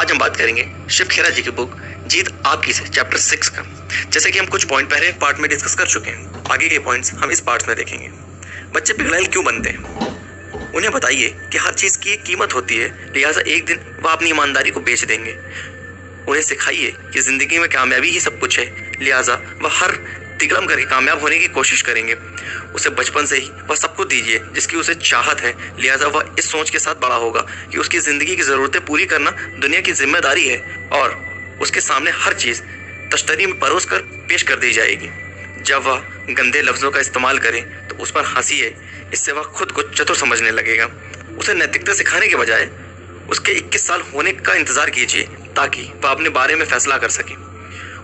आज हम बात करेंगे शिव खेरा जी की बुक जीत आपकी से चैप्टर 6 का। जैसे कि हम कुछ पॉइंट पहले पार्ट में डिस्कस कर चुके हैं, आगे के पॉइंट्स हम इस पार्ट में देखेंगे। बच्चे पिघलाइल क्यों बनते हैं? उन्हें बताइए कि हर चीज की एक कीमत होती है, लिहाजा एक दिन वह अपनी ईमानदारी को बेच देंगे। उन्हें सिखाइए कि जिंदगी में कामयाबी ही सब कुछ है, लिहाजा वह हर तिकड़म करके कामयाब होने की कोशिश करेंगे। उसे बचपन से ही वह सब कुछ दीजिए जिसकी उसे चाहत है, लिहाजा वह इस सोच के साथ बड़ा होगा कि उसकी जिंदगी की जरूरतें पूरी करना दुनिया की जिम्मेदारी है और उसके सामने हर चीज तश्तरी में परोस कर पेश कर दी जाएगी। जब वह गंदे लफ्जों का इस्तेमाल करे तो उस पर हंसिए, इससे वह खुद को चतुर समझने लगेगा। उसे नैतिकता सिखाने के बजाय उसके 21 साल होने का इंतजार कीजिए ताकि वह अपने बारे में फैसला कर सके।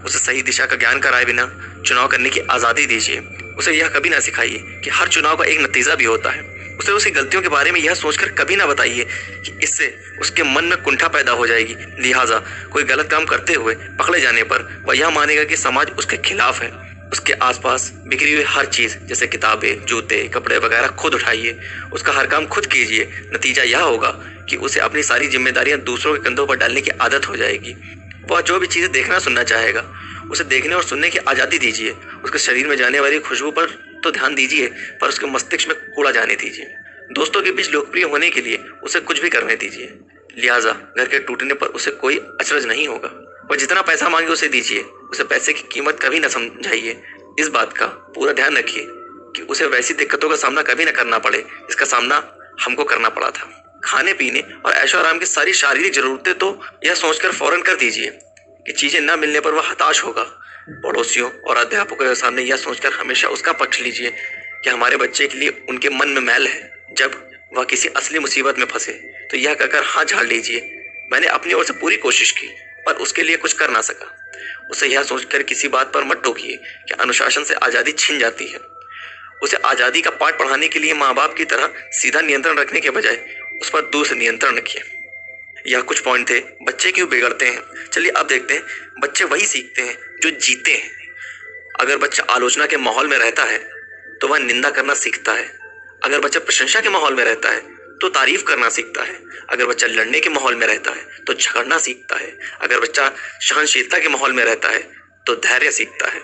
उसे सही दिशा का ज्ञान कराए बिना चुनाव करने की आज़ादी दीजिए। उसे यह कभी ना सिखाइए कि हर चुनाव का एक नतीजा भी होता है। उसे उसकी गलतियों के बारे में यह सोचकर कभी ना बताइए कि इससे उसके मन में कुंठा पैदा हो जाएगी, लिहाजा कोई गलत काम करते हुए पकड़े जाने पर वह यह मानेगा कि समाज उसके खिलाफ है। उसके आसपास बिखरी हुई हर चीज जैसे किताबें, जूते, कपड़े वगैरह खुद उठाइए। उसका हर काम खुद कीजिए। नतीजा यह होगा कि उसे अपनी सारी जिम्मेदारियां दूसरों के कंधों पर डालने की आदत हो जाएगी। वह जो भी चीजें देखना सुनना चाहेगा उसे देखने और सुनने की आजादी दीजिए। उसके शरीर में जाने वाली खुशबू पर तो ध्यान दीजिए, पर उसके मस्तिष्क में कूड़ा जाने दीजिए। दोस्तों के बीच लोकप्रिय होने के लिए उसे कुछ भी करने दीजिए, लिहाजा घर के टूटने पर उसे कोई अचरज नहीं होगा। वह जितना पैसा मांगे उसे दीजिए। उसे पैसे की कीमत कभी न समझाइए। इस बात का पूरा ध्यान रखिए कि उसे वैसी दिक्कतों का सामना कभी न करना पड़े जिसका सामना हमको करना पड़ा था। खाने पीने और ऐशो आराम की सारी शारीरिक जरूरतें तो यह सोचकर फौरन कर दीजिए कि चीजें न मिलने पर वह हताश होगा। पड़ोसियों और अध्यापकों के सामने यह सोचकर हमेशा उसका पक्ष लीजिए कि हमारे बच्चे के लिए उनके मन में मैल है। जब वह किसी असली मुसीबत में फंसे तो यह कहकर हाथ झाड़ लीजिए, मैंने अपनी ओर से पूरी कोशिश की पर उसके लिए कुछ कर ना सका। उसे यह सोचकर किसी बात पर मत टोकिए कि अनुशासन से आजादी छिन जाती है। उसे आजादी का पाठ पढ़ाने के लिए माँ बाप की तरह सीधा नियंत्रण रखने के बजाय उस पर दूर से नियंत्रण रखिए। यह कुछ पॉइंट थे बच्चे क्यों बिगड़ते हैं। चलिए अब देखते हैं बच्चे वही सीखते हैं जो जीते हैं। अगर बच्चा आलोचना के माहौल में रहता है तो वह निंदा करना सीखता है। अगर बच्चा प्रशंसा के माहौल में रहता है तो तारीफ करना सीखता है। अगर बच्चा लड़ने के माहौल में रहता है तो झगड़ना सीखता है। अगर बच्चा सहनशीलता के माहौल में रहता है तो धैर्य सीखता है।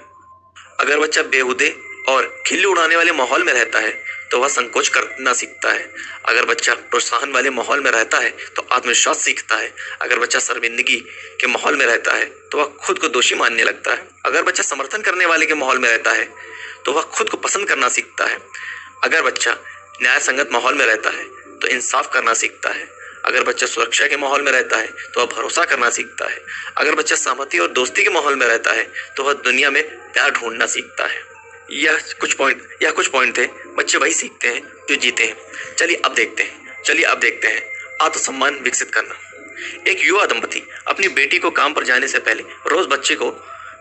अगर बच्चा बेहुदे और खिल्ली उड़ाने वाले माहौल में रहता है तो वह संकोच करना सीखता है। अगर बच्चा प्रोत्साहन वाले माहौल में रहता है तो आत्मविश्वास सीखता है। अगर बच्चा शर्मिंदगी के माहौल में रहता है तो वह खुद को दोषी मानने लगता है। अगर बच्चा समर्थन करने वाले के माहौल में रहता है तो वह खुद को पसंद करना सीखता है। अगर बच्चा न्याय संगत माहौल में रहता है तो इंसाफ करना सीखता है। अगर बच्चा सुरक्षा के माहौल में रहता है तो वह भरोसा करना सीखता है। अगर बच्चा सहमति और दोस्ती के माहौल में रहता है तो वह दुनिया में प्यार ढूंढना सीखता है। यह कुछ पॉइंट थे बच्चे वही सीखते हैं जो जीते हैं। चलिए अब देखते हैं आत्मसम्मान विकसित करना। एक युवा दंपति अपनी बेटी को काम पर जाने से पहले रोज बच्चे को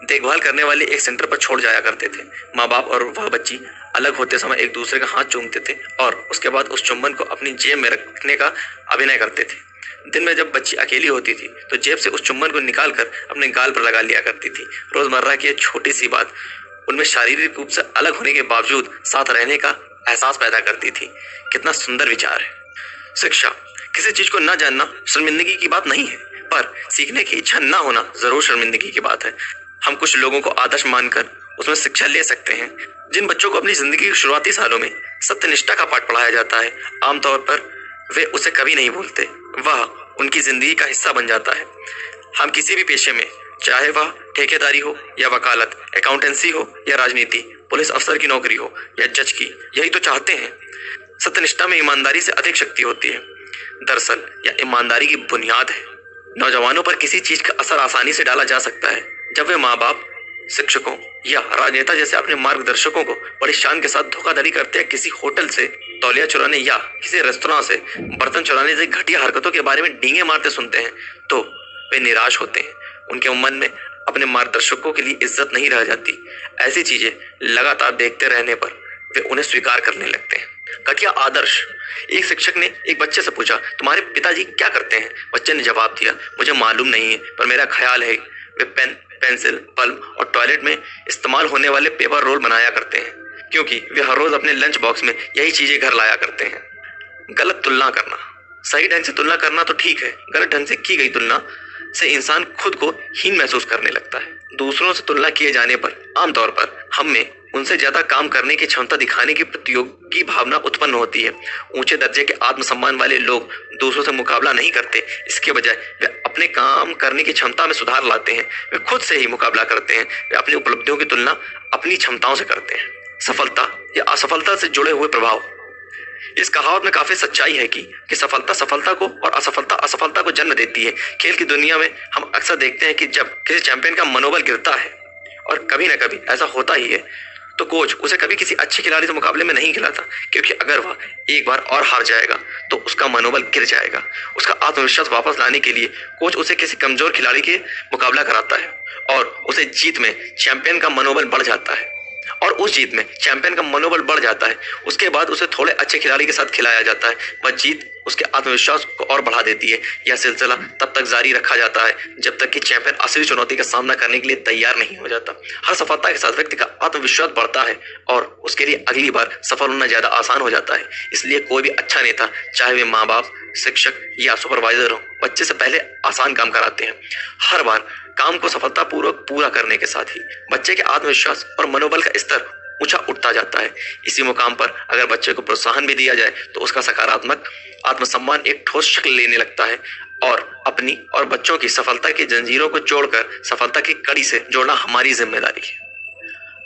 देखभाल करने वाले एक सेंटर पर छोड़ जाया करते थे। माँ बाप और वह बच्ची अलग होते समय एक दूसरे का हाथ चूमते थे और उसके बाद उस चुंबन को अपनी जेब में रखने का अभिनय करते थे। दिन में जब बच्ची अकेली होती थी तो जेब से उस चुंबन को निकालकर अपने गाल पर लगा लिया करती थी। रोजमर्रा की छोटी सी बात उनमें शारीरिक रूप से अलग होने के बावजूद साथ रहने का एहसास पैदा करती थी। कितना सुंदर विचार है। शिक्षा किसी चीज को न जानना शर्मिंदगी की बात नहीं है, पर सीखने की इच्छा न होना जरूर शर्मिंदगी की बात है। हम कुछ लोगों को आदर्श मानकर उसमें शिक्षा ले सकते हैं। जिन बच्चों को अपनी जिंदगी के शुरुआती सालों में सत्यनिष्ठा का पाठ पढ़ाया जाता है, आमतौर पर वे उसे कभी नहीं भूलते। वह उनकी जिंदगी का हिस्सा बन जाता है। हम किसी भी पेशे में, चाहे वह ठेकेदारी हो या वकालत, अकाउंटेंसी हो या राजनीति, पुलिस अफसर की नौकरी हो या जज की, यही तो चाहते हैं। सत्यनिष्ठा में ईमानदारी से अधिक शक्ति होती है। दरअसल यह ईमानदारी की बुनियाद है। नौजवानों पर किसी चीज का असर आसानी से डाला जा सकता है जब वे माँ बाप, शिक्षकों या राजनेता जैसे अपने मार्गदर्शकों को बड़ी शान के साथ धोखाधड़ी करते हैं। किसी होटल से तौलिया चुराने या किसी रेस्तरां से बर्तन चुराने जैसी घटिया हरकतों के बारे में डींगे मारते सुनते हैं तो वे निराश होते हैं। उनके मन में अपने मार्गदर्शकों के लिए इज्जत नहीं रह जाती। ऐसी चीजें लगातार देखते रहने पर वे उन्हें स्वीकार करने लगते हैं। घटिया आदर्श। एक शिक्षक ने एक बच्चे से पूछा, तुम्हारे पिताजी क्या करते हैं? बच्चे ने जवाब दिया, मुझे मालूम नहीं है, पर मेरा ख्याल है वे पेन, पेंसिल, बल्ब और टॉयलेट में इस्तेमाल होने वाले पेपर रोल बनाया करते हैं, क्योंकि वे हर रोज अपने लंच बॉक्स में यही चीजें घर लाया करते हैं। गलत तुलना करना। सही ढंग से तुलना करना तो ठीक है, गलत ढंग से की गई तुलना से इंसान खुद को हीन महसूस करने लगता है। दूसरों से तुलना किए जाने पर आमतौर पर हम में उनसे ज्यादा काम करने की क्षमता दिखाने की प्रतियोगी भावना उत्पन्न होती है। ऊंचे दर्जे के आत्मसम्मान वाले लोग दूसरों से मुकाबला नहीं करते, इसके बजाय वे अपने काम करने की क्षमता में सुधार लाते हैं। वे खुद से ही मुकाबला करते हैं, वे अपनी उपलब्धियों की तुलना अपनी क्षमताओं से करते हैं। सफलता या असफलता से जुड़े हुए प्रभाव। इस कहावत में काफी सच्चाई है कि सफलता सफलता को और असफलता असफलता को जन्म देती है। खेल की दुनिया में हम अक्सर देखते हैं कि जब किसी चैंपियन का मनोबल गिरता है, और कभी ना कभी ऐसा होता ही है, तो कोच उसे कभी किसी अच्छे खिलाड़ी से मुकाबले में नहीं खिलाता, क्योंकि अगर वह एक बार और हार जाएगा तो उसका मनोबल गिर जाएगा। उसका आत्मविश्वास वापस लाने के लिए कोच उसे किसी कमजोर खिलाड़ी के मुकाबला कराता है और उसे जीत में चैंपियन का मनोबल बढ़ जाता है। और उस जीत में चैंपियन का मनोबल बढ़ जाता है, उसके बाद उसे थोड़े अच्छे खिलाड़ी के साथ खिलाया जाता है। वह जीत उसके आत्मविश्वास को और बढ़ा देती है। यह सिलसिला तब तक जारी रखा जाता है जब तक कि चैंपियन असली चुनौती का सामना करने के लिए तैयार नहीं हो जाता। हर सफलता के साथ व्यक्ति का आत्मविश्वास बढ़ता है और उसके लिए अगली बार सफल होना ज्यादा आसान हो जाता है। इसलिए कोई भी अच्छा नेता, चाहे वे माँ बाप, शिक्षक या सुपरवाइजर हो, बच्चे से पहले आसान काम कराते हैं। हर बार काम को सफलतापूर्वक पूरा करने के साथ ही बच्चे के आत्मविश्वास और मनोबल का स्तर ऊंचा उठता जाता है। इसी मुकाम पर अगर बच्चे को प्रोत्साहन भी दिया जाए तो उसका सकारात्मक आत्मसम्मान एक ठोस शक्ल लेने लगता है। और अपनी और बच्चों की सफलता की जंजीरों को जोड़कर सफलता की कड़ी से जोड़ना हमारी जिम्मेदारी है।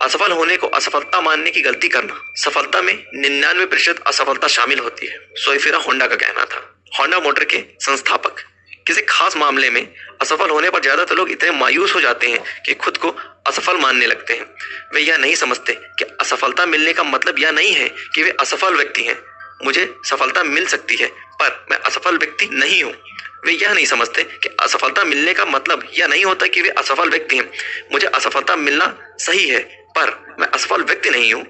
असफल होने को असफलता मानने की गलती करना। सफलता में 99% असफलता शामिल होती है, सोइफिरा होंडा का कहना था। होंडा मोटर के संस्थापक। किसी खास मामले में असफल होने पर ज्यादातर लोग इतने मायूस हो जाते हैं कि खुद को असफल मानने लगते हैं। वे यह नहीं समझते कि असफलता मिलने का मतलब यह नहीं है कि वे असफल व्यक्ति हैं। मुझे सफलता मिल सकती है पर मैं असफल व्यक्ति नहीं हूँ। वे यह नहीं समझते कि असफलता मिलने का मतलब यह नहीं होता कि वे असफल व्यक्ति हैं। मुझे असफलता मिलना सही है पर मैं असफल व्यक्ति नहीं हूँ।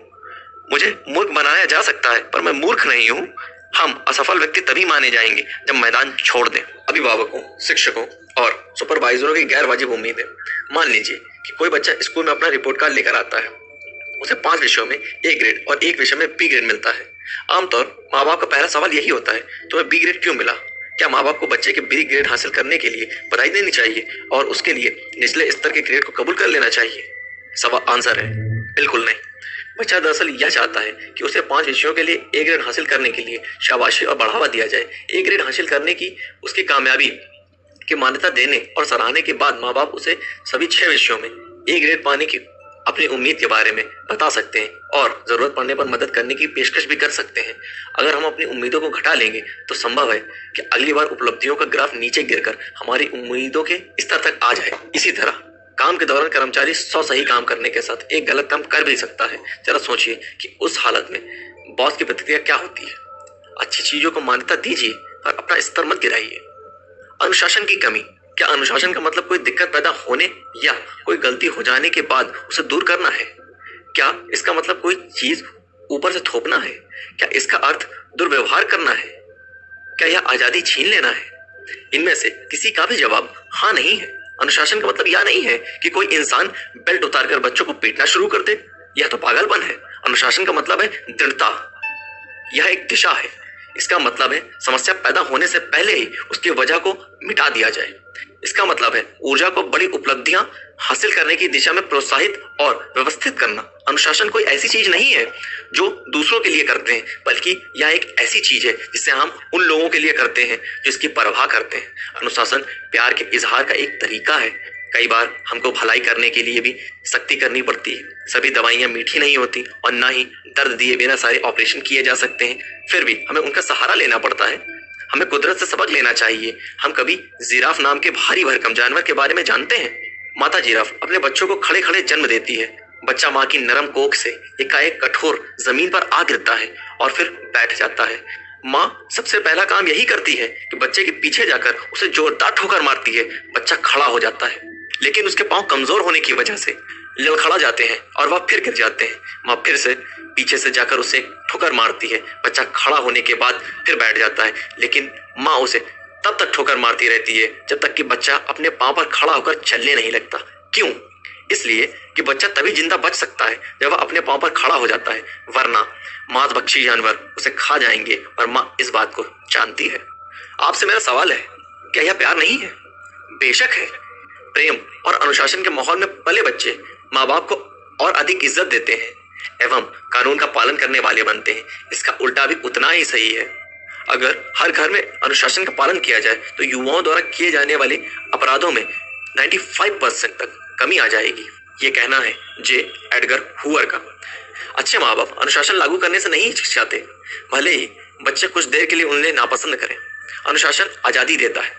मुझे मूर्ख बनाया जा सकता है पर मैं मूर्ख नहीं हूँ। हम असफल व्यक्ति तभी माने जाएंगे जब मैदान छोड़ दें। अभिभावकों, शिक्षकों और सुपरवाइजरों की गैर वाजिब उम्मीदें। मान लीजिए कि कोई बच्चा स्कूल में अपना रिपोर्ट कार्ड लेकर आता है। उसे 5 विषयों में A ग्रेड और 1 विषय में B ग्रेड मिलता है। आमतौर माँ बाप का पहला सवाल यही होता है, तुम्हें B ग्रेड क्यों मिला? क्या माँ बाप को बच्चे के B ग्रेड हासिल करने के लिए बधाई देनी चाहिए और उसके लिए निचले स्तर के ग्रेड को कबूल कर लेना चाहिए? सवाल आंसर है बिल्कुल नहीं। बच्चा दरअसल यह चाहता है कि उसे 5 विषयों के लिए A ग्रेड हासिल करने के लिए शाबाशी और बढ़ावा दिया जाए। A ग्रेड हासिल करने की उसकी कामयाबी की मान्यता देने और सराहने के बाद माँ बाप उसे सभी 6 विषयों में A ग्रेड पाने की अपनी उम्मीद के बारे में बता सकते हैं और जरूरत पड़ने पर मदद करने की पेशकश भी कर सकते हैं। अगर हम अपनी उम्मीदों को घटा लेंगे तो संभव है कि अगली बार उपलब्धियों का ग्राफ नीचे गिरकर हमारी उम्मीदों के स्तर तक आ जाए। इसी तरह काम के दौरान कर्मचारी 100 सही काम करने के साथ एक गलत काम कर भी सकता है। जरा सोचिए कि उस हालत में बॉस की प्रतिक्रिया क्या होती है। अच्छी चीजों को मान्यता दीजिए और अपना स्तर मत गिराइए। अनुशासन की कमी। क्या अनुशासन का मतलब कोई दिक्कत पैदा होने या कोई गलती हो जाने के बाद उसे दूर करना है? क्या इसका मतलब कोई चीज ऊपर से थोपना है? क्या इसका अर्थ दुर्व्यवहार करना है? क्या यह आजादी छीन लेना है? इनमें से किसी का भी जवाब हाँ नहीं है। अनुशासन का मतलब यह नहीं है कि कोई इंसान बेल्ट उतारकर बच्चों को पीटना शुरू कर दे, यह तो पागलपन है। अनुशासन का मतलब है दृढ़ता। यह एक दिशा है। इसका मतलब है समस्या पैदा होने से पहले ही उसकी वजह को मिटा दिया जाए। इसका मतलब है ऊर्जा को बड़ी उपलब्धियां हासिल करने की दिशा में प्रोत्साहित और व्यवस्थित करना। अनुशासन कोई ऐसी चीज नहीं है जो दूसरों के लिए करते हैं, बल्कि यह एक ऐसी चीज है जिसे हम उन लोगों के लिए करते हैं जो इसकी परवाह करते हैं। अनुशासन प्यार के इजहार का एक तरीका है। कई बार हमको भलाई करने के लिए भी सख्ती करनी पड़ती है। सभी दवाइयां मीठी नहीं होती और ना ही दर्द दिए बिना सारे ऑपरेशन किए जा सकते हैं। फिर भी हमें उनका सहारा लेना पड़ता है। हमें कुदरत से सबक लेना चाहिए। हम कभी जिराफ नाम के भारी भरकम जानवर के बारे में जानते हैं? माता जिराफ अपने बच्चों को खड़े खड़े जन्म देती है। बच्चा माँ की नरम कोख से एकाएक कठोर जमीन पर आ गिरता है और फिर बैठ जाता है। माँ सबसे पहला काम यही करती है कि बच्चे के पीछे जाकर उसे जोरदार ठोकर मारती है। बच्चा खड़ा हो जाता है, लेकिन उसके पांव कमजोर होने की वजह से लड़खड़ा जाते हैं और वह फिर गिर जाते हैं। माँ फिर से पीछे से जाकर उसे ठोकर मारती है। बच्चा खड़ा होने के बाद फिर बैठ जाता है, लेकिन माँ उसे तब तक ठोकर मारती रहती है जब तक कि बच्चा अपने पांव पर खड़ा होकर चलने नहीं लगता। क्यों? इसलिए कि बच्चा तभी जिंदा बच सकता है जब वह अपने पांव पर खड़ा हो जाता है, वरना मांसभक्षी जानवर उसे खा जाएंगे और माँ इस बात को जानती है। आपसे मेरा सवाल है, क्या यह प्यार नहीं है? बेशक है। प्रेम और अनुशासन के माहौल में पले बच्चे माँ बाप को और अधिक इज्जत देते हैं एवं कानून का पालन करने वाले बनते हैं। इसका उल्टा भी उतना ही सही है। अगर हर घर में अनुशासन का पालन किया जाए तो युवाओं द्वारा किए जाने वाले अपराधों में 95% तक कमी आ जाएगी। ये कहना है जे एडगर हूवर का। अच्छे माँ बाप अनुशासन लागू करने से नहीं हिचकिचाते, भले ही बच्चे कुछ देर के लिए उन्हें नापसंद करें। अनुशासन आजादी देता है।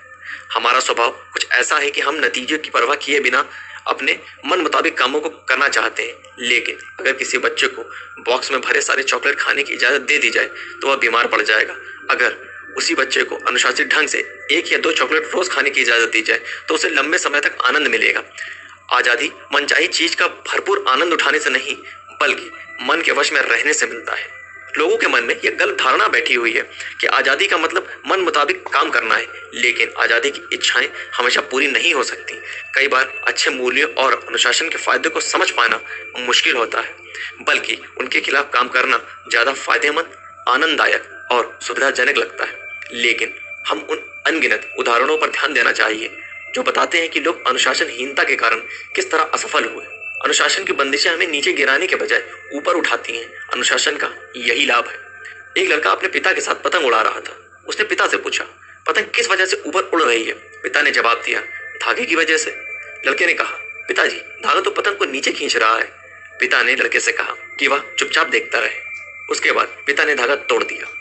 हमारा स्वभाव कुछ ऐसा है कि हम नतीजे की परवाह किए बिना अपने मन मुताबिक कामों को करना चाहते हैं। लेकिन अगर किसी बच्चे को बॉक्स में भरे सारे चॉकलेट खाने की इजाजत दे दी जाए तो वह बीमार पड़ जाएगा। अगर उसी बच्चे को अनुशासित ढंग से 1 या 2 चॉकलेट रोज खाने की इजाजत दी जाए तो उसे लंबे समय तक आनंद मिलेगा। आजादी मनचाही चीज का भरपूर आनंद उठाने से नहीं बल्कि मन के वश में रहने से मिलता है। लोगों के मन में यह गलत धारणा बैठी हुई है कि आजादी का मतलब मन मुताबिक काम करना है, लेकिन आजादी की इच्छाएं हमेशा पूरी नहीं हो सकती। कई बार अच्छे मूल्यों और अनुशासन के फायदे को समझ पाना मुश्किल होता है, बल्कि उनके खिलाफ काम करना ज्यादा फायदेमंद, आनंददायक और सुविधाजनक लगता है। लेकिन हम उन अनगिनत उदाहरणों पर ध्यान देना चाहिए जो बताते हैं कि लोग अनुशासनहीनता के कारण किस तरह असफल हुए। अनुशासन की बंदिशें हमें नीचे गिराने के बजाय ऊपर उठाती हैं। अनुशासन का यही लाभ है। एक लड़का अपने पिता के साथ पतंग उड़ा रहा था। उसने पिता से पूछा, पतंग किस वजह से ऊपर उड़ रही है? पिता ने जवाब दिया, धागे की वजह से। लड़के ने कहा, पिताजी धागा तो पतंग को नीचे खींच रहा है। पिता ने लड़के से कहा कि वह चुपचाप देखता रहे। उसके बाद पिता ने धागा तोड़ दिया।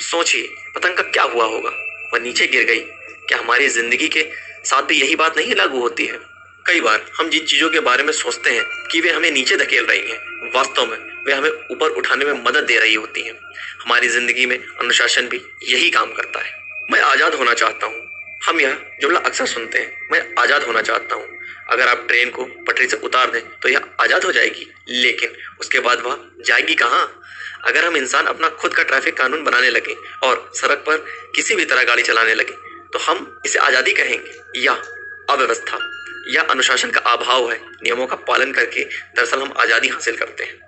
सोचिए पतंग का क्या हुआ होगा? वह नीचे गिर गई। क्या हमारी जिंदगी के साथ भी यही बात नहीं लागू होती है? कई बार हम जिन चीजों के बारे में सोचते हैं कि वे हमें नीचे धकेल रही हैं, वास्तव में वे हमें ऊपर उठाने में मदद दे रही होती हैं। हमारी जिंदगी में अनुशासन भी यही काम करता है। मैं आजाद होना चाहता हूँ। हम यह जुमला अक्सर सुनते हैं, मैं आजाद होना चाहता हूँ। अगर आप ट्रेन को पटरी से उतार दें तो यह आजाद हो जाएगी, लेकिन उसके बाद वह जाएगी कहाँ? अगर हम इंसान अपना खुद का ट्रैफिक कानून बनाने लगे और सड़क पर किसी भी तरह गाड़ी चलाने लगे तो हम इसे आजादी कहेंगे या अव्यवस्था या अनुशासन का अभाव है? नियमों का पालन करके दरअसल हम आजादी हासिल करते हैं।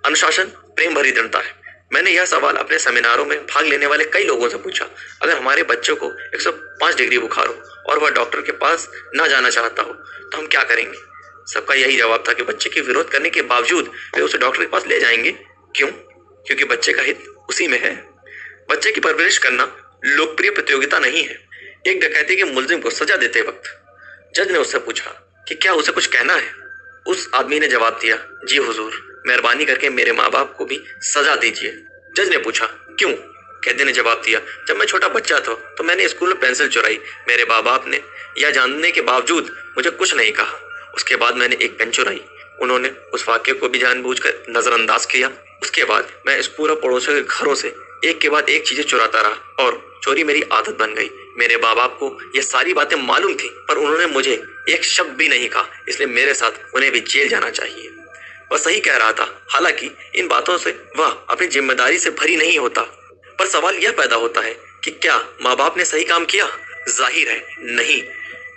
अनुशासन प्रेम भरी दृढ़ता है। मैंने यह सवाल अपने सेमिनारों में भाग लेने वाले कई लोगों से पूछा, अगर हमारे बच्चों को 105 डिग्री बुखार हो और वह डॉक्टर के पास ना जाना चाहता हो तो हम क्या करेंगे? सबका यही जवाब था कि बच्चे के विरोध करने के बावजूद वे उसे डॉक्टर के पास ले जाएंगे। क्यों? क्योंकि बच्चे का हित उसी में है। बच्चे की परवरिश करना लोकप्रिय प्रतियोगिता नहीं है। एक डकैती के मुलजिम को सजा देते वक्त जज ने उससे पूछा कि क्या उसे कुछ कहना है। उस आदमी ने जवाब दिया, जी हुजूर, मेहरबानी करके मेरे माँ बाप को भी सजा दीजिए। जज ने पूछा, क्यों? कैदी ने जवाब दिया, जब मैं छोटा बच्चा था तो मैंने स्कूल में पेंसिल चुराई। मेरे माँ बाप ने यह जानने के बावजूद मुझे कुछ नहीं कहा। उसके बाद मैंने एक पेन चुराई। उन्होंने उस वाक्य को भी जानबूझकर नजरअंदाज किया। उसके बाद मैं स्कूल और पड़ोसियों के घरों से एक के बाद एक चीजें चुराता रहा और चोरी मेरी आदत बन गई। मेरे माँ बाप को ये सारी बातें मालूम थी, पर उन्होंने मुझे एक शब्द भी नहीं कहा, इसलिए मेरे साथ उन्हें भी जेल जाना चाहिए। वह सही कह रहा था। हालांकि इन बातों से वह अपनी जिम्मेदारी से भरी नहीं होता, पर सवाल यह पैदा होता है कि क्या माँ बाप ने सही काम किया? जाहिर है नहीं।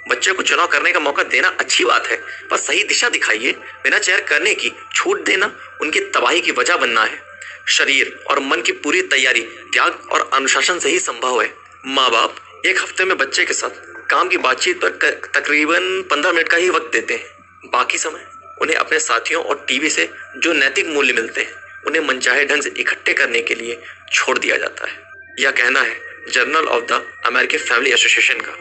बच्चे को चुनाव करने का मौका देना अच्छी बात है, पर सही दिशा दिखाइए। बिना चयन करने की छूट देना उनकी तबाही की वजह बनना है। शरीर और मन की पूरी तैयारी त्याग और अनुशासन से ही संभव है। माँ बाप एक हफ्ते में बच्चे के साथ काम की बातचीत पर तकरीबन 15 मिनट का ही वक्त देते हैं। बाकी समय उन्हें अपने साथियों और टीवी से जो नैतिक मूल्य मिलते हैं उन्हें मनचाहे ढंग से इकट्ठे करने के लिए छोड़ दिया जाता है। यह कहना है journal of the American family association का।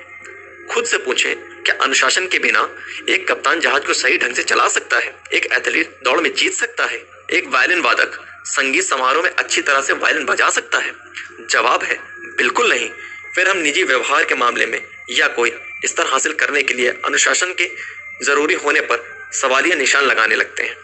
खुद से पूछें, क्या अनुशासन के बिना एक कप्तान जहाज को सही ढंग से चला सकता है? एक एथलीट दौड़ में जीत सकता है? एक वायलिन वादक संगीत समारोह में अच्छी तरह से वायलिन बजा सकता है? जवाब है बिल्कुल नहीं। फिर हम निजी व्यवहार के मामले में या कोई स्तर हासिल करने के लिए अनुशासन के जरूरी होने पर सवालिया निशान लगाने लगते हैं।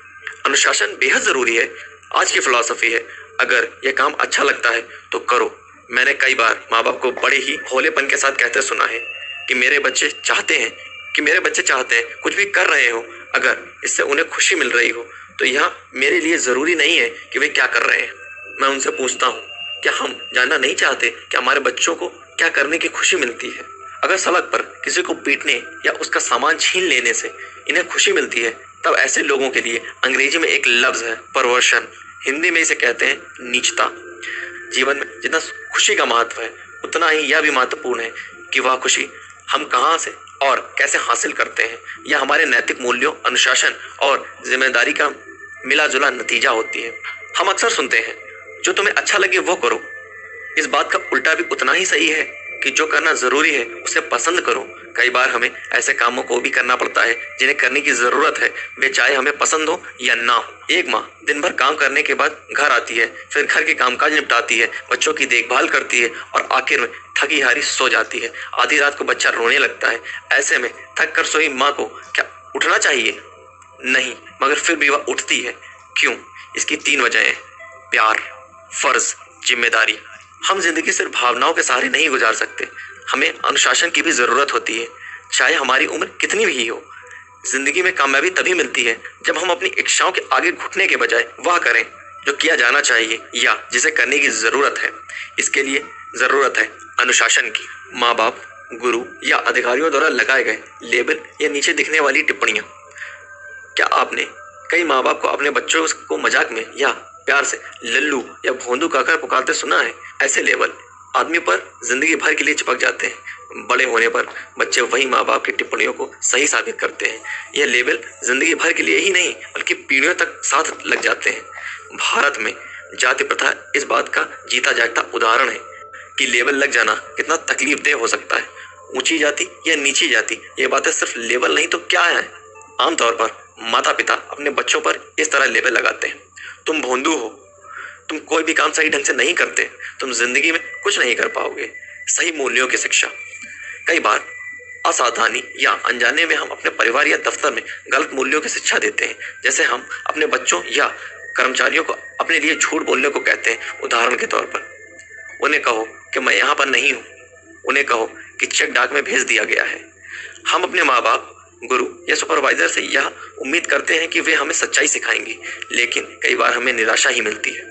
अनुशासन बेहद जरूरी है। आज की फिलॉसफी है, अगर यह काम अच्छा लगता है तो करो। मैंने कई बार माँ बाप को बड़े ही भोलेपन के साथ कहते सुना है कि मेरे बच्चे चाहते हैं कुछ भी कर रहे हो, अगर इससे उन्हें खुशी मिल रही हो तो यह मेरे लिए जरूरी नहीं है कि वे क्या कर रहे हैं। मैं उनसे पूछता हूँ, क्या हम जानना नहीं चाहते कि हमारे बच्चों को क्या करने की खुशी मिलती है? अगर सड़क पर किसी को पीटने या उसका सामान छीन लेने से इन्हें खुशी मिलती है, तब ऐसे लोगों के लिए अंग्रेजी में एक लफ्ज है परवर्शन। हिंदी में इसे कहते हैं नीचता। जीवन में जितना खुशी का महत्व है उतना ही यह भी महत्वपूर्ण है कि वह खुशी हम कहाँ से और कैसे हासिल करते हैं, यह हमारे नैतिक मूल्यों, अनुशासन और जिम्मेदारी का मिला जुला नतीजा होती है। हम अक्सर सुनते हैं, जो तुम्हें अच्छा लगे वो करो। इस बात का उल्टा भी उतना ही सही है कि जो करना जरूरी है उसे पसंद करो। कई बार हमें ऐसे कामों को भी करना पड़ता है जिन्हें करने की जरूरत है, वे चाहे हमें पसंद हो या ना हो। एक माँ दिन भर काम करने के बाद घर आती है, फिर घर के कामकाज निपटाती है, बच्चों की देखभाल करती है और आखिर में थकी हारी सो जाती है। आधी रात को बच्चा रोने लगता है। ऐसे में थक कर सोई माँ को क्या उठना चाहिए? नहीं, मगर फिर भी वह उठती है। क्यों? इसकी 3 वजहें: प्यार, फर्ज, जिम्मेदारी। हम जिंदगी सिर्फ भावनाओं के सहारे नहीं गुजार सकते, हमें अनुशासन की भी जरूरत होती है, चाहे हमारी उम्र कितनी भी हो। जिंदगी में कामयाबी तभी मिलती है जब हम अपनी इच्छाओं के आगे घुटने के बजाय वह करें जो किया जाना चाहिए या जिसे करने की जरूरत है। इसके लिए जरूरत है अनुशासन की। माँ बाप, गुरु या अधिकारियों द्वारा लगाए गए लेबल या नीचे दिखने वाली टिप्पणियां। क्या आपने कई माँ बाप को अपने बच्चों को मजाक में या प्यार से लल्लू या भोंदू कहकर पुकारते सुना है? ऐसे लेबल आदमी पर जिंदगी भर के लिए चिपक जाते हैं। बड़े होने पर बच्चे वही माँ बाप की टिप्पणियों को सही साबित करते हैं। यह लेबल जिंदगी भर के लिए ही नहीं बल्कि पीढ़ियों तक साथ लग जाते हैं। भारत में जाति प्रथा इस बात का जीता जागता उदाहरण है कि लेबल लग जाना कितना तकलीफदेह हो सकता है। ऊंची जाति या नीची जाति, ये बातें सिर्फ लेबल नहीं तो क्या है? आमतौर पर माता पिता अपने बच्चों पर इस तरह लेबल लगाते हैं: तुम भोंदू हो, तुम कोई भी काम सही ढंग से नहीं करते, तुम जिंदगी में कुछ नहीं कर पाओगे। सही मूल्यों की शिक्षा। कई बार असावधानी या अनजाने में हम अपने परिवार या दफ्तर में गलत मूल्यों की शिक्षा देते हैं। जैसे हम अपने बच्चों या कर्मचारियों को अपने लिए झूठ बोलने को कहते हैं। उदाहरण के तौर पर, उन्हें कहो कि मैं यहाँ पर नहीं हूँ, उन्हें कहो कि चेक डाक में भेज दिया गया है। हम अपने माँ बाप, गुरु या सुपरवाइजर से यह उम्मीद करते हैं कि वे हमें सच्चाई सिखाएंगे, लेकिन कई बार हमें निराशा ही मिलती है।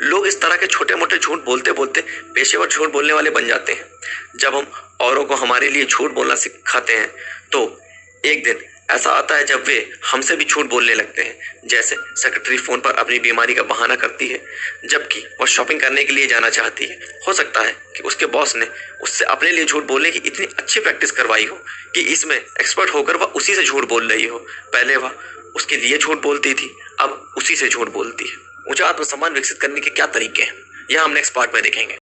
लोग इस तरह के छोटे मोटे झूठ बोलते बोलते पेशेवर झूठ बोलने वाले बन जाते हैं। जब हम औरों को हमारे लिए झूठ बोलना सिखाते हैं तो एक दिन ऐसा आता है जब वे हमसे भी झूठ बोलने लगते हैं। जैसे सेक्रेटरी फोन पर अपनी बीमारी का बहाना करती है जबकि वह शॉपिंग करने के लिए जाना चाहती है। हो सकता है कि उसके बॉस ने उससे अपने लिए झूठ बोलने की इतनी अच्छी प्रैक्टिस करवाई हो कि इसमें एक्सपर्ट होकर वह उसी से झूठ बोल रही हो। पहले वह उसके लिए झूठ बोलती थी, अब उसी से झूठ बोलती है। ऊंचा आत्मसम्मान विकसित करने के क्या तरीके हैं, यह हम नेक्स्ट पार्ट में देखेंगे।